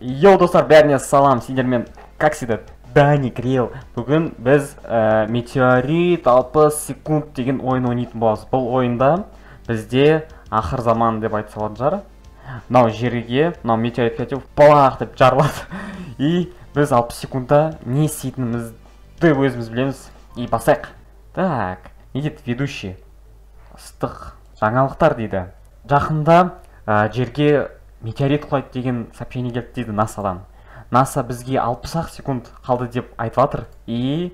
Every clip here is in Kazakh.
Йоу достар, бәріне салам, сендермен как всегда Дани Крил. Бүгін біз метеорит 60 секунд деген ойын ойнайтын боламыз. Бұл ойында бізде ақыр заман деп айтса болады жары. Мынау жерге, мынау метеорит кетіп балақ деп жарылады. И біз 60 секундта не істейтінімізді өзіміз білеміз. И басайық. Так, не дейді ведущий? Ыстық жаңалықтар дейді. Жақында жерге метеорит құлайды деген сообщение келді дейді НАСАдан. НАСА бізге 60 секунд қалды деп айтып жатыр. И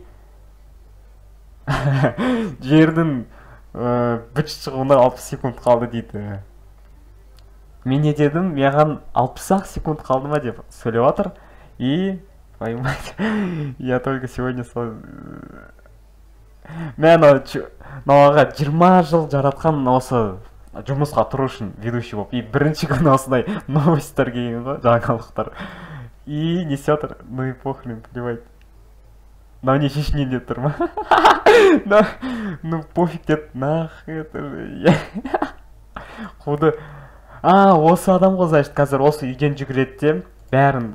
жердің быт шығуына 60 секунд қалды дейді. Мен не дедім, маған 60 секунд қалды ма деп сөйлеп жатыр. И поймать, я только сегодня мен маған 20 жыл жаратқан осы жұмысқа тұру үшін ведущий болып, и бірінші күні осындай новостьтар келген ғой, жаңалықтар. И несе жатыр, ну и похрен, плевать. Но не шешінен деп тұр ма? Ну пофиг деп, нах, это же... Құды... осы адам ғой, значит, қазір осы үйден жүгіреді де, бәрін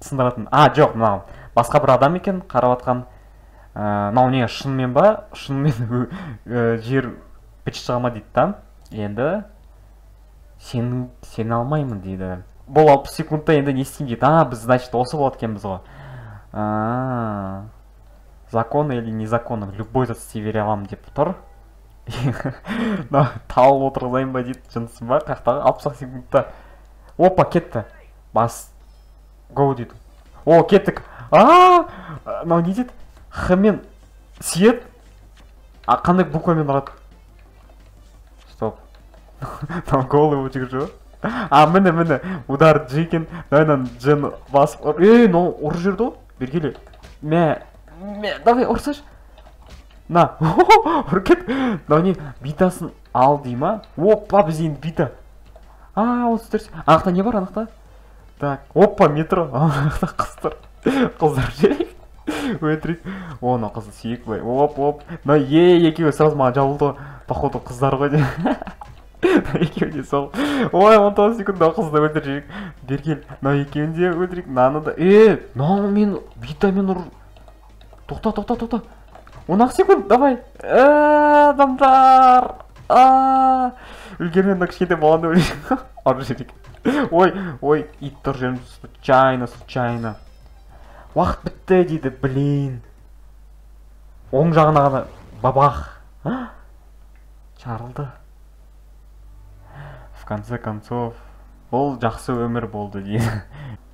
сындыратын. Жоқ, мынау, басқа бір адам екен, қарап атқан. Мынау не, шынымен ба? Шынымен жер біт шығама дейді да. Енді сені алмаймын дейді. Бұл 60 секундта енді не істейм дейді. Біз, значит, осы болады екенбіз ғой. Законы или незаконны, любой зат істей бере аламын деп тұр. Талып отырғызайын ба дейді, жынсын ба? Қаяқтағы 60 секундта. Опа, кетті. Бас. Гоу дейді. О, кеттік. Мынау не дейді? Х мен свет. Қандай буквамен ұрады? Стоп. Там голый өтігі жоқ. Міне, удар джекен. Дайнан джен басып. Ну, ұр жерді о? Бергелі. Давай, ұрсаш. На, ұркет. Не, битасын ал дей ма? Опа, біз енді бита. Осы түрсе. Анақта не бар, анақта? Так, опа, метро. Анақта қыздар. Қыздар жерек. Өтірік. Оны қызды сүйек бай. Оп. Екеуі сразу маған жабылды. Походу қыздар ғой де. Екеуінде сол. Ой, 19 секундда қызды өлтіржек. Бергел. Екеуінде өлтірік. Наны да. Мен витамин ұр. Тоқта. 10 секунд, давай. Адамдар. Үлгермен кішкентай болғанда өлейін. Ару жерек. Ой, ит тұр жерім. Случайно. Уақыт бітті дейді, блин. Оң жағына ғана бабах. Чарылды. В конце концов, ол жақсы өмір болды дейді.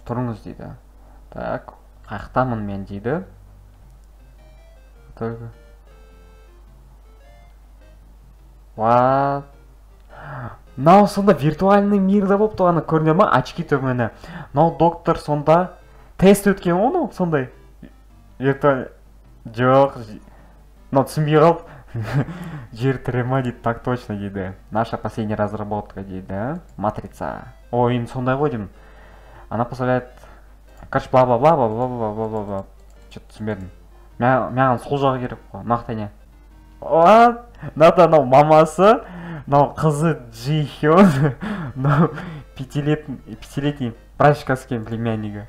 Тұрыңыз дейді. Так, қаяқтамын мен дейді. Только. What? Мынау сонда виртуальный мирда болып тұрғаны көріне ма? Очки төмені. Мынау доктор сонда тест өткен оны сондай. Жоқ. Мынау түсінбей қалып. Жер тірема дейді, так точно дейді. Наша последняя разработка дейді. Матрица. Ойын сондай ғой деймін. Она позволяет... Короче, бла-бла-бла. Что-то түсінбедім. Маған сол жағы керек қой, мақтай не. Мынау мамасы, мынау қызы Джихён, мынау пятилетний прачкаский племяннигі.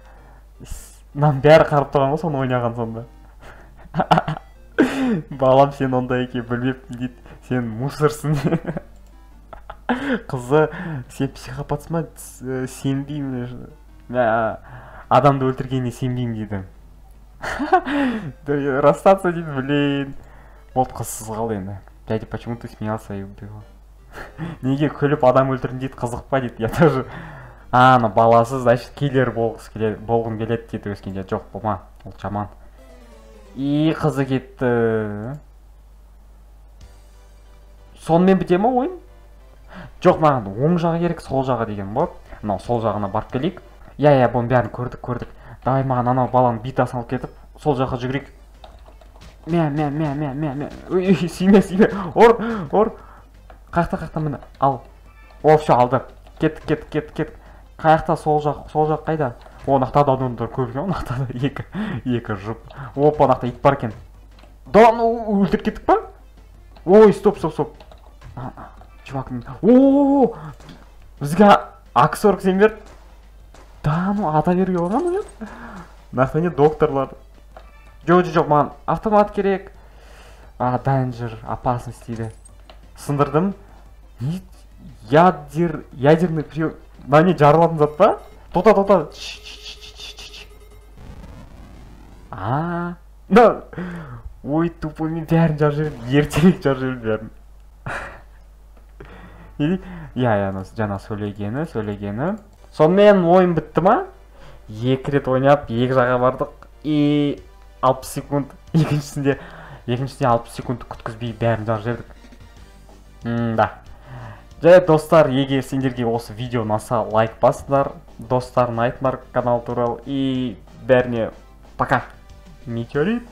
Мынау бәрі қарып тұрған ғой, соны ойнаған сонда. Балам, сен онда еке білмеппін дейді, сен мусорсың. Қызы, сен психопатсың ма? Сенбеймін. Адамды өлтіргеніне сенбеймін дейді. Расстаться дейді, блин. Вот қызсыз қалды енді. Дядя, почему ты смеялся и убил? Неге күліп адам өлтірдің дейді, қызық па дейді. Я тоже... баласы, значит, киллер болғым келеді дейді өскенде. Жоқ, болма, ол жаман. И қызы кетті. Сонымен біте ма ойын? Жоқ, маған оң жағы керек, сол жағы деген болады. Мынау сол жағына барып келейік. Бұның бәрін көрдік. Давай маған анау баланы битасын алып кетіп, сол жаққа жүгірейік. Сүйме. Ор. Қаяқта міне. Ал. Все, алды. Кеттік. Қаяқта сол жақ қайда? Нақта да адамдар көп екен, нақта да екі жұп. Опа, нақта ит бар екен. Өлтіріп кеттік па? Ой, стоп. Чувак, бізге АК-47 берді. Да, ну ата беруге болмады ма? Нахуй докторлар. Жоқ, маған автомат керек. Danger, опасность дейді. Сындырдым. Ядерный прием. Не жарылатын зат па? Тота. Ой, тупо мен бәрін жарып жібердім. Ертерек жарып жібердім бәрін. Жаңа сөйлегені. Сонымен ойын бітті ма? 2 рет ойнап, 2 жаққа бардық. 60 секунд. Екіншісінде 60 секунд күткізбей бәрін жарып жібердік. Жай достар, егер сендерге осы видео ұнаса лайк басыңдар, достарына айтыңдар канал туралы, и бәріне пока. Метеорит.